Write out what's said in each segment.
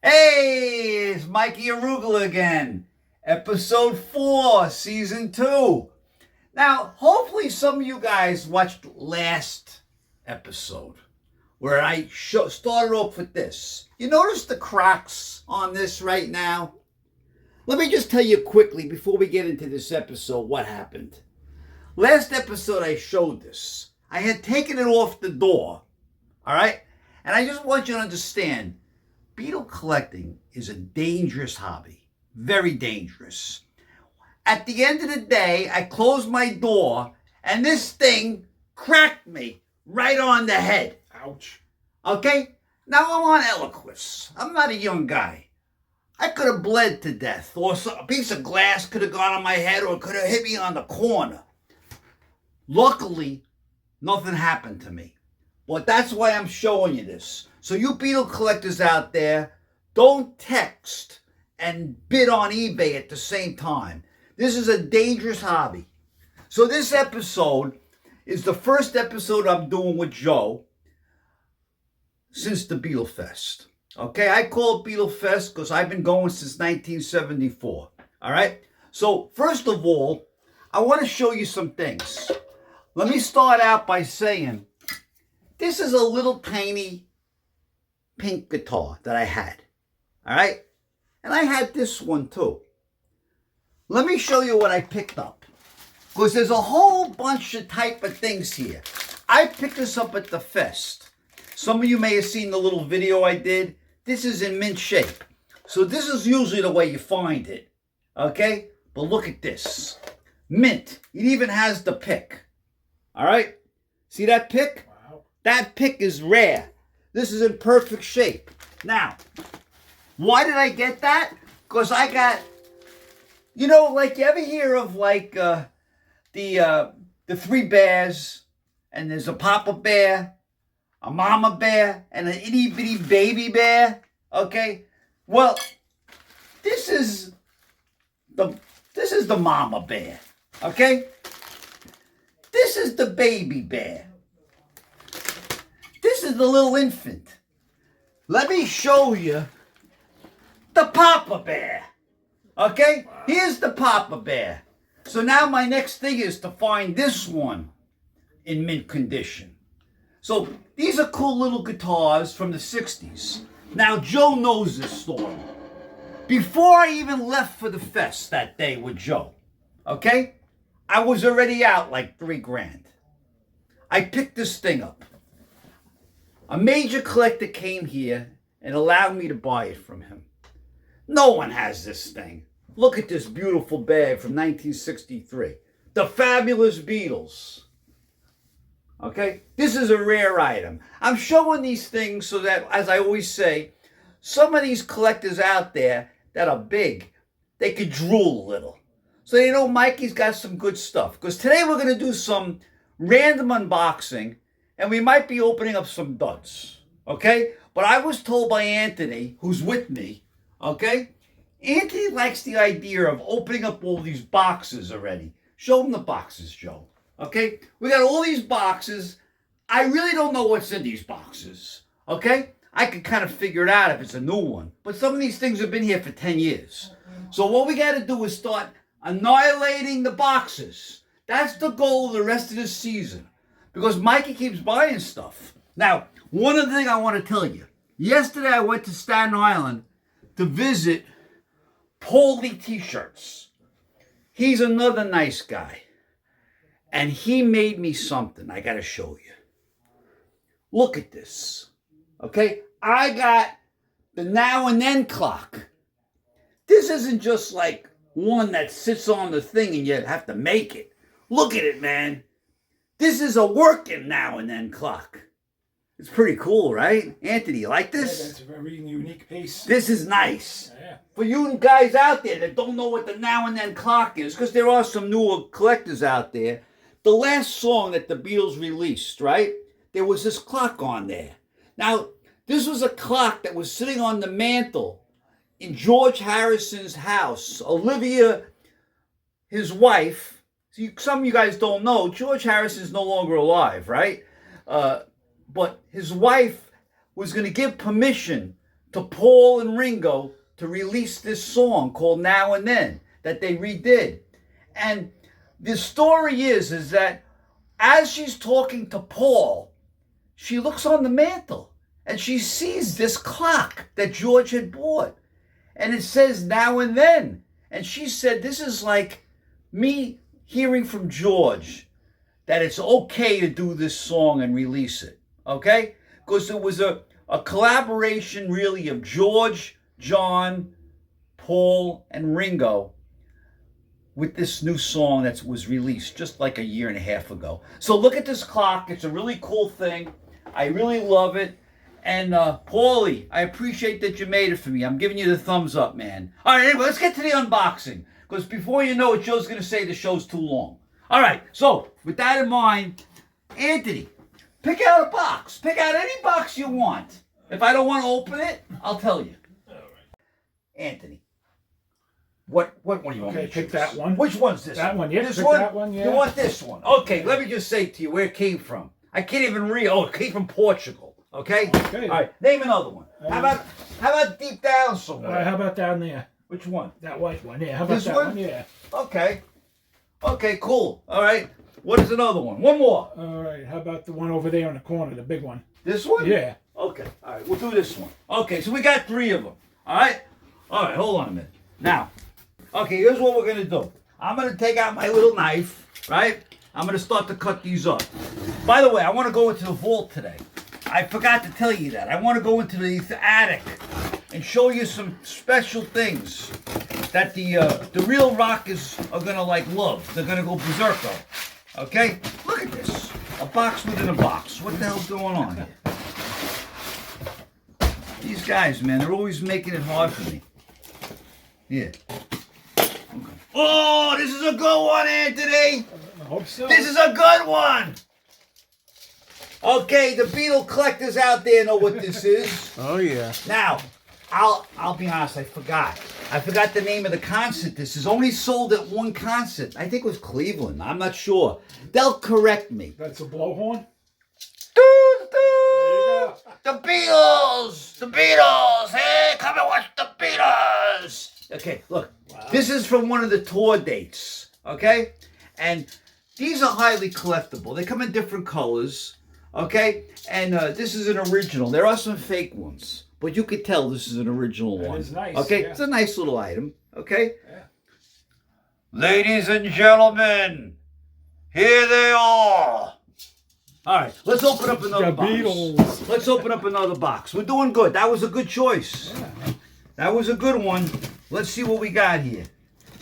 Hey, it's Mikey Arugula again. Episode 4, Season 2. Now, hopefully some of you guys watched last episode where I started off with this. You notice the cracks on this right now? Let me just tell you quickly before we get into this episode what happened. Last episode I showed this. I had taken it off the door, all right? And I just want you to understand, Beatle collecting is a dangerous hobby, very dangerous. At the end of the day, I closed my door and this thing cracked me right on the head. Ouch. Okay? Now I'm on Eliquis. I'm not a young guy. I could have bled to death, or a piece of glass could have gone on my head, or it could have hit me on the corner. Luckily, nothing happened to me. But that's why I'm showing you this. So you Beatle collectors out there, don't text and bid on eBay at the same time. This is a dangerous hobby. So this episode is the first episode I'm doing with Joe since the Beatle Fest. Okay, I call it Beatle Fest because I've been going since 1974. All right? So first of all, I want to show you some things. Let me start out by saying, this is a little tiny pink guitar that I had, all right? And I had this one too. Let me show you what I picked up, because there's a whole bunch of type of things here. I picked this up at the fest. Some of you may have seen the little video I did. This is in mint shape. So this is usually the way you find it, okay? But look at this. Mint. It even has the pick, all right? See that pick? Wow. That pick is rare. This is in perfect shape. Now, why did I get that? Because I got, like you ever hear of like the three bears, and there's a papa bear, a mama bear, and an itty bitty baby bear. Okay, well, this is the mama bear. Okay, this is the baby bear. This is the little infant. Let me show you the papa bear. Okay? Wow. Here's the papa bear. So now my next thing is to find this one in mint condition. So these are cool little guitars from the 60s. Now Joe knows this story. Before I even left for the fest that day with Joe, okay? I was already out like $3,000. I picked this thing up. A major collector came here and allowed me to buy it from him. No one has this thing. Look at this beautiful bag from 1963. The Fabulous Beatles. Okay? This is a rare item. I'm showing these things so that, as I always say, some of these collectors out there that are big, they could drool a little. So Mikey's got some good stuff. Because today we're going to do some random unboxing, and we might be opening up some duds, okay? But I was told by Anthony, who's with me, okay? Anthony likes the idea of opening up all these boxes already. Show him the boxes, Joe, okay? We got all these boxes. I really don't know what's in these boxes, okay? I could kind of figure it out if it's a new one. But some of these things have been here for 10 years. So what we got to do is start annihilating the boxes. That's the goal of the rest of this season. Because Mikey keeps buying stuff. Now, one other thing I want to tell you. Yesterday I went to Staten Island to visit Paulie T-shirts. He's another nice guy. And he made me something I got to show you. Look at this. Okay? I got the now and then clock. This isn't just like one that sits on the thing and you have to make it. Look at it, man. This is a working now and then clock. It's pretty cool, right? Anthony, you like this? Yeah, that's a very unique piece. This is nice. Yeah. For you guys out there that don't know what the now and then clock is, because there are some newer collectors out there, the last song that the Beatles released, right? There was this clock on there. Now, this was a clock that was sitting on the mantle in George Harrison's house. Olivia, his wife, some of you guys don't know, George Harrison is no longer alive, right? But his wife was going to give permission to Paul and Ringo to release this song called Now and Then that they redid. And the story is that as she's talking to Paul, she looks on the mantle and she sees this clock that George had bought. And it says Now and Then. And she said, this is like me hearing from George that it's okay to do this song and release it. Okay? Because it was a collaboration really of George, John, Paul, and Ringo with this new song that was released just like a year and a half ago. So look at this clock. It's a really cool thing. I really love it. And Paulie, I appreciate that you made it for me. I'm giving you the thumbs up, man. All right, anyway, let's get to the unboxing. Because before you know it, Joe's going to say the show's too long. All right, so with that in mind, Anthony, pick out a box. Pick out any box you want. If I don't want to open it, I'll tell you. All right. Anthony, what do you want me to pick choose? that one. Which one's this? That one, yeah. This Pick one? that one, yeah. You want this one? Okay, let me just say to you where it came from. I can't even read. Oh, it came from Portugal. Okay? Okay. All right, name another one. How about deep down somewhere? How about down there? Which one? That white one, yeah. How about This that one? one? Yeah. Okay. Okay, cool. All right. What is another one? One more. All right. How about the one over there in the corner, the big one? This one? Yeah. Okay. All right. We'll do this one. Okay. So we got 3 of them. All right. All right. Hold on a minute. Now, okay. Here's what we're gonna do. I'm gonna take out my little knife. Right. I'm gonna start to cut these up. By the way, I want to go into the vault today. I forgot to tell you that. I want to go into the attic and show you some special things that the real rockers are gonna like love. They're gonna go berserko. Okay? Look at this. A box within a box. What the hell's going on here? These guys, man, they're always making it hard for me. Yeah. Okay. Oh, this is a good one, Anthony! I hope so. This is a good one! Okay, the Beatles collectors out there know what this is. Oh, yeah. Now, I'll be honest, I forgot. I forgot the name of the concert. This is only sold at one concert. I think it was Cleveland. I'm not sure. They'll correct me. That's a blowhorn? The Beatles! The Beatles! Hey, come and watch the Beatles! Okay, look. Wow. This is from one of the tour dates. Okay? And these are highly collectible. They come in different colors. Okay? And this is an original. There are some fake ones. But you could tell this is an original one. It is nice. Okay? Yeah. It's a nice little item. Okay? Yeah. Ladies and gentlemen, here they are. All right, let's open up another box. Beatles. Let's open up another box. We're doing good. That was a good choice. Yeah. That was a good one. Let's see what we got here.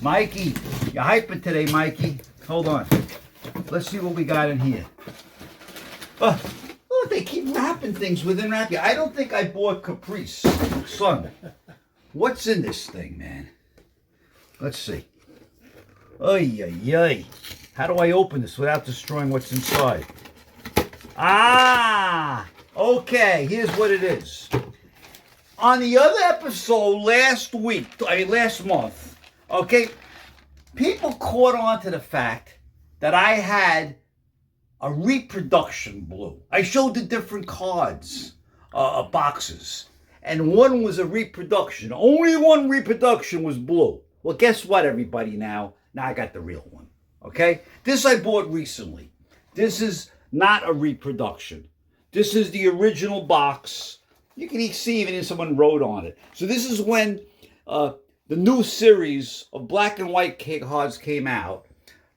Mikey, you're hyping today, Mikey. Hold on. Let's see what we got in here. Oh, they keep wrapping things within wrapping. I don't think I bought Caprice. Son, what's in this thing, man? Let's see. Ay, ay, ay. How do I open this without destroying what's inside? Ah, okay, here's what it is. On the other episode last month, okay, people caught on to the fact that I had a reproduction blue. I showed the different cards, boxes, and one was a reproduction. Only one reproduction was blue. Well, guess what, everybody, now I got the real one, okay? This I bought recently. This is not a reproduction. This is the original box. You can see even someone wrote on it. So this is when the new series of black and white cards came out.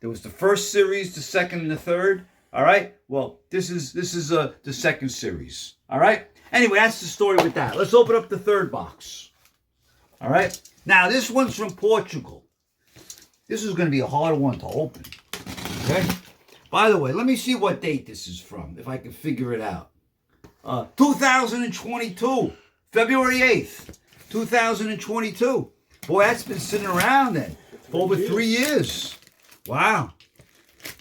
There was the first series, the second, and the third. All right. Well, this is the second series. All right. Anyway, that's the story with that. Let's open up the third box. All right. Now this one's from Portugal. This is going to be a hard one to open. Okay. By the way, let me see what date this is from, if I can figure it out. 2022, February 8th, 2022. Boy, that's been sitting around then for over 3 years. Wow.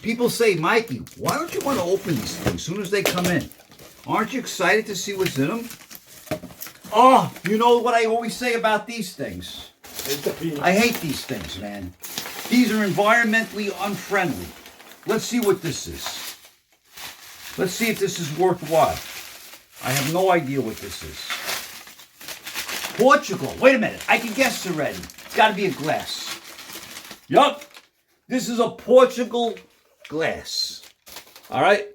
People say, Mikey, why don't you want to open these things as soon as they come in? Aren't you excited to see what's in them? Oh, you know what I always say about these things? I hate these things, man. These are environmentally unfriendly. Let's see what this is. Let's see if this is worthwhile. I have no idea what this is. Portugal. Wait a minute. I can guess already. It's got to be a glass. Yup. This is a Portugal glass. All right.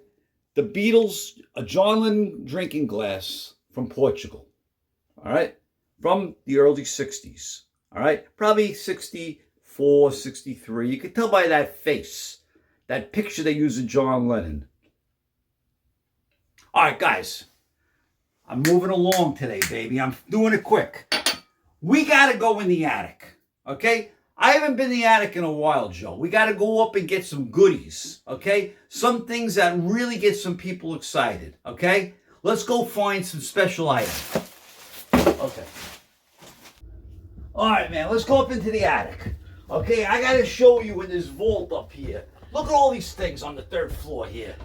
The Beatles, a John Lennon drinking glass from Portugal. All right. From the early 60s. All right. Probably 64, 63. You can tell by that face. That picture they use of John Lennon. All right, guys. I'm moving along today, baby. I'm doing it quick. We got to go in the attic, okay? I haven't been in the attic in a while, Joe. We got to go up and get some goodies, okay? Some things that really get some people excited, okay? Let's go find some special items. Okay. All right, man. Let's go up into the attic, okay? I got to show you in this vault up here. Look at all these things on the 3rd floor here.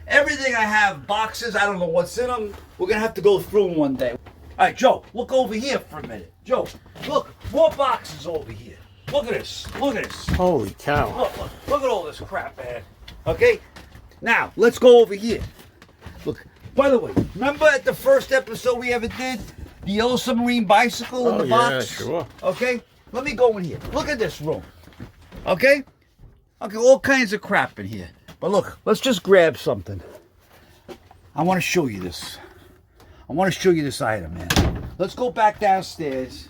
Everything I have, boxes, I don't know what's in them. We're going to have to go through them one day. All right, Joe, look over here for a minute. Joe, look, more boxes over here. Look at this. Look at this. Holy cow. Look at all this crap, man. Okay? Now, let's go over here. Look, by the way, remember at the first episode we ever did, the Yellow Submarine bicycle in the box? Yeah, sure. Okay? Let me go in here. Look at this room. Okay? Okay, all kinds of crap in here. But look, let's just grab something. I want to show you this. I want to show you this item, man. Let's go back downstairs.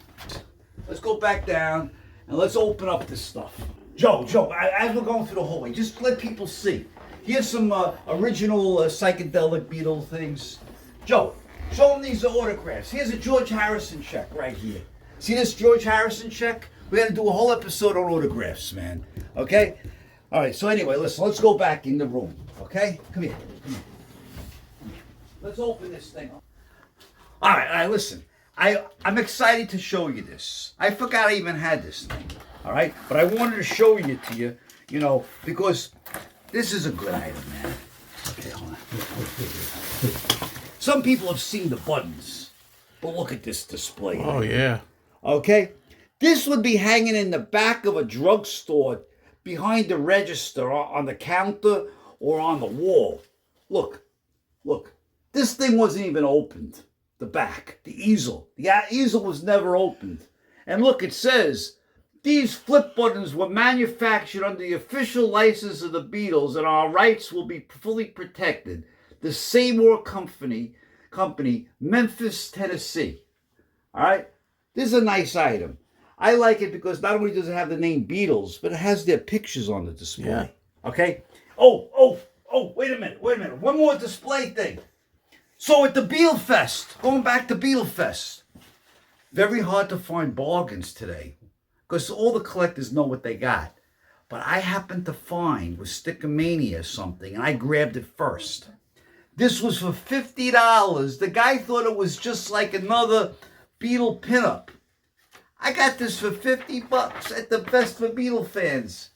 Let's go back down and let's open up this stuff. Joe, as we're going through the hallway, just let people see. Here's some original psychedelic Beatles things. Joe, show them these autographs. Here's a George Harrison check right here. See this George Harrison check? We got to do a whole episode on autographs, man. Okay? All right, so anyway, listen, let's go back in the room, okay? Come here. Let's open this thing up. All right, listen. I'm excited to show you this. I forgot I even had this thing, all right? But I wanted to show it to you, you know, because this is a good item, man. Okay, hold on. Some people have seen the buttons, but look at this display. Oh, yeah. Okay? This would be hanging in the back of a drugstore behind the register, on the counter, or on the wall. Look. This thing wasn't even opened. The back, the easel. The easel was never opened. And look, it says, these flip buttons were manufactured under the official license of the Beatles, and our rights will be fully protected. The Seymour Company, Memphis, Tennessee. All right? This is a nice item. I like it because not only does it have the name Beatles, but it has their pictures on the display. Yeah. Okay? Oh, wait a minute. One more display thing. So at the Beatle Fest, going back to Beatle Fest, very hard to find bargains today because all the collectors know what they got. But I happened to find with Stickomania something, and I grabbed it first. This was for $50. The guy thought it was just like another Beatle pinup. I got this for $50 at the Fest for Beatle fans.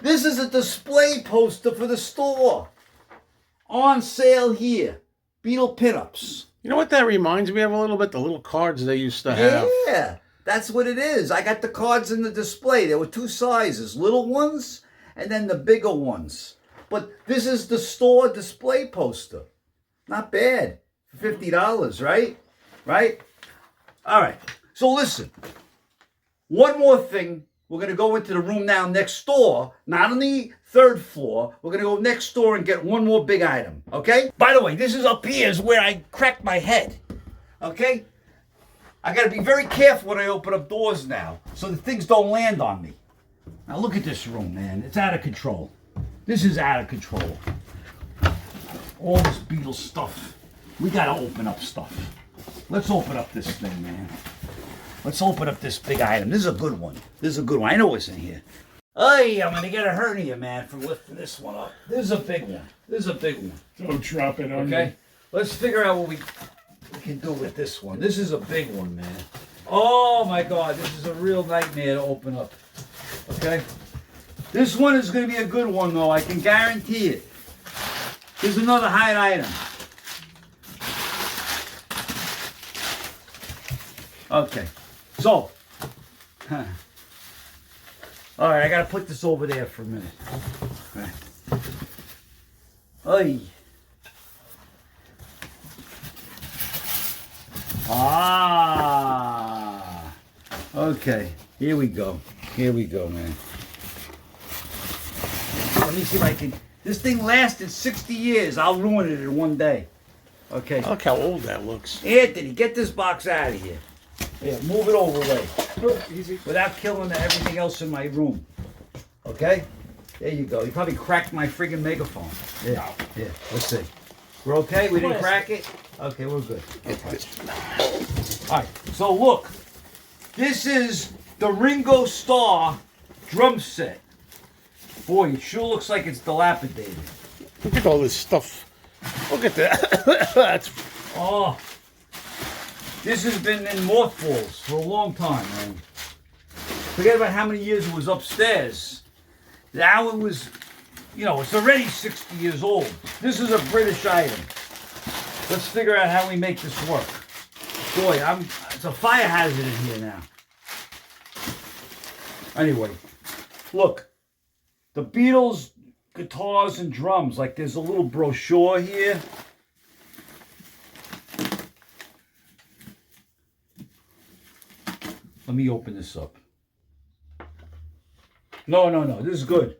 This is a display poster for the store. On sale here. Beatle pinups. You know what that reminds me of a little bit? The little cards they used to have. Yeah, that's what it is. I got the cards in the display. There were 2 sizes. Little ones and then the bigger ones. But this is the store display poster. Not bad. For $50, right? Right? All right. So listen. One more thing. We're going to go into the room now next door, not on the 3rd floor. We're going to go next door and get one more big item, okay? By the way, this is up here is where I cracked my head, okay? I got to be very careful when I open up doors now so that things don't land on me. Now look at this room, man. It's out of control. This is out of control. All this Beatles stuff. We got to open up stuff. Let's open up this thing, man. Let's open up this big item. This is a good one. I know what's in here. Hey, I'm going to get a hernia, man, for lifting this one up. This is a big one. Don't drop it on Okay? me. Let's figure out what we can do with this one. This is a big one, man. Oh, my God. This is a real nightmare to open up. Okay? This one is going to be a good one, though. I can guarantee it. Here's another hide item. Okay. So, all right, I got to put this over there for a minute. Oy. Ah. Okay, here we go. Here we go, man. Let me see if I can. This thing lasted 60 years. I'll ruin it in one day. Okay. Look how old that looks. Anthony, get this box out of here. Yeah, move it over way. Easy. Without killing everything else in my room. Okay? There you go. You probably cracked my friggin' megaphone. Yeah. Yeah. Let's see. We're okay? We didn't crack it? Okay, we're good. Okay. All right. So look. This is the Ringo Starr drum set. Boy, it sure looks like it's dilapidated. Look at all this stuff. Look at that. That's Oh. This has been in mothballs for a long time, man. Forget about how many years it was upstairs. Now it was, it's already 60 years old. This is a British item. Let's figure out how we make this work. Boy, it's a fire hazard in here now. Anyway, look. The Beatles guitars and drums. Like there's a little brochure here. Let me open this up. No. This is good.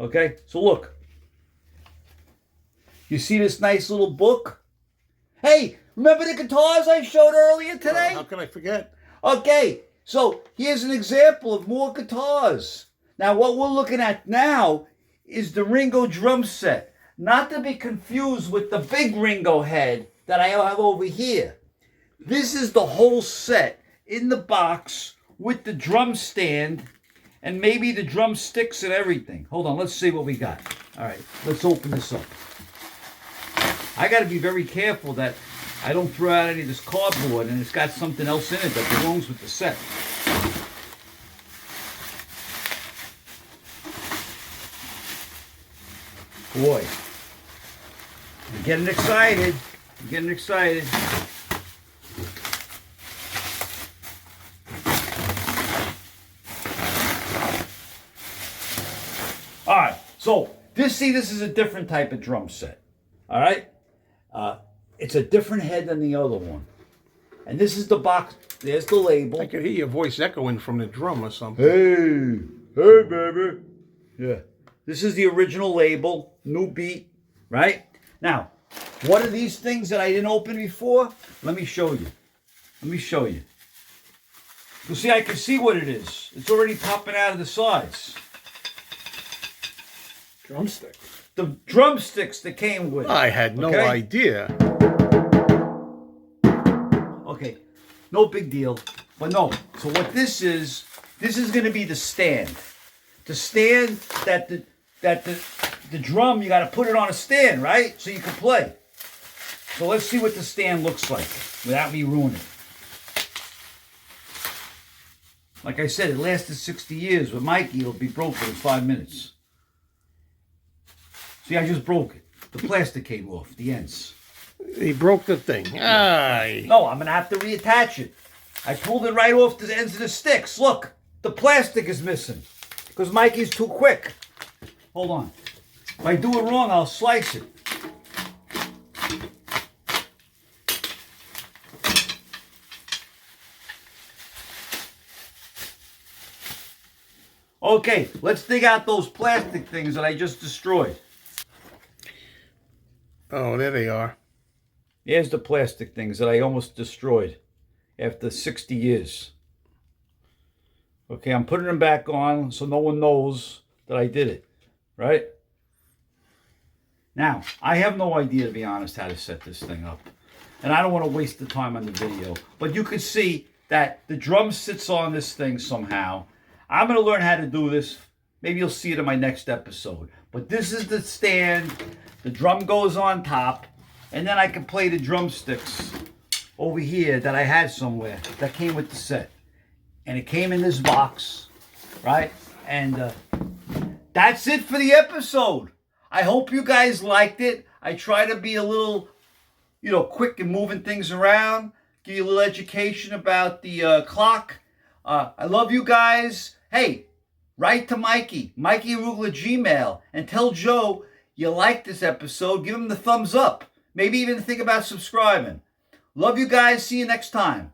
Okay, so look. You see this nice little book? Hey, remember the guitars I showed earlier today? how can I forget? Okay, so here's an example of more guitars. Now, what we're looking at now is the Ringo drum set. Not to be confused with the big Ringo head that I have over here. This is the whole set in the box with the drum stand and maybe the drumsticks and everything. Hold on, let's see what we got. All right, let's open this up. I got to be very careful that I don't throw out any of this cardboard and it's got something else in it that belongs with the set. Boy, I'm getting excited. I'm getting excited. All right, so this is a different type of drum set. All right, it's a different head than the other one, and this is the box. There's the label. I could hear your voice echoing from the drum or something. Hey, baby. Yeah. This is the original label, new beat, right? Now, what are these things that I didn't open before? Let me show you. You see, I can see what it is. It's already popping out of the sides. Drumstick. The drumsticks that came with it. I had no idea. Okay, no big deal. But no, so what this is going to be the stand. The stand that the drum, you got to put it on a stand, right? So you can play. So let's see what the stand looks like without me ruining it. Like I said, it lasted 60 years. With Mikey, it'll be broken in 5 minutes. See, I just broke it. The plastic came off, the ends. He broke the thing. Aye. No, I'm going to have to reattach it. I pulled it right off the ends of the sticks. Look, the plastic is missing because Mikey's too quick. Hold on. If I do it wrong, I'll slice it. Okay, let's dig out those plastic things that I just destroyed. Oh, there they are. Here's the plastic things that I almost destroyed after 60 years. Okay, I'm putting them back on so no one knows that I did it, right? Now, I have no idea, to be honest, how to set this thing up. And I don't want to waste the time on the video. But you can see that the drum sits on this thing somehow. I'm going to learn how to do this. Maybe you'll see it in my next episode. But this is the stand. The drum goes on top. And then I can play the drumsticks over here that I had somewhere that came with the set. And it came in this box, right? And that's it for the episode. I hope you guys liked it. I try to be a little, quick and moving things around. Give you a little education about the clock. I love you guys. Hey, write to Mikey Arugula Gmail, and tell Joe you like this episode. Give him the thumbs up. Maybe even think about subscribing. Love you guys. See you next time.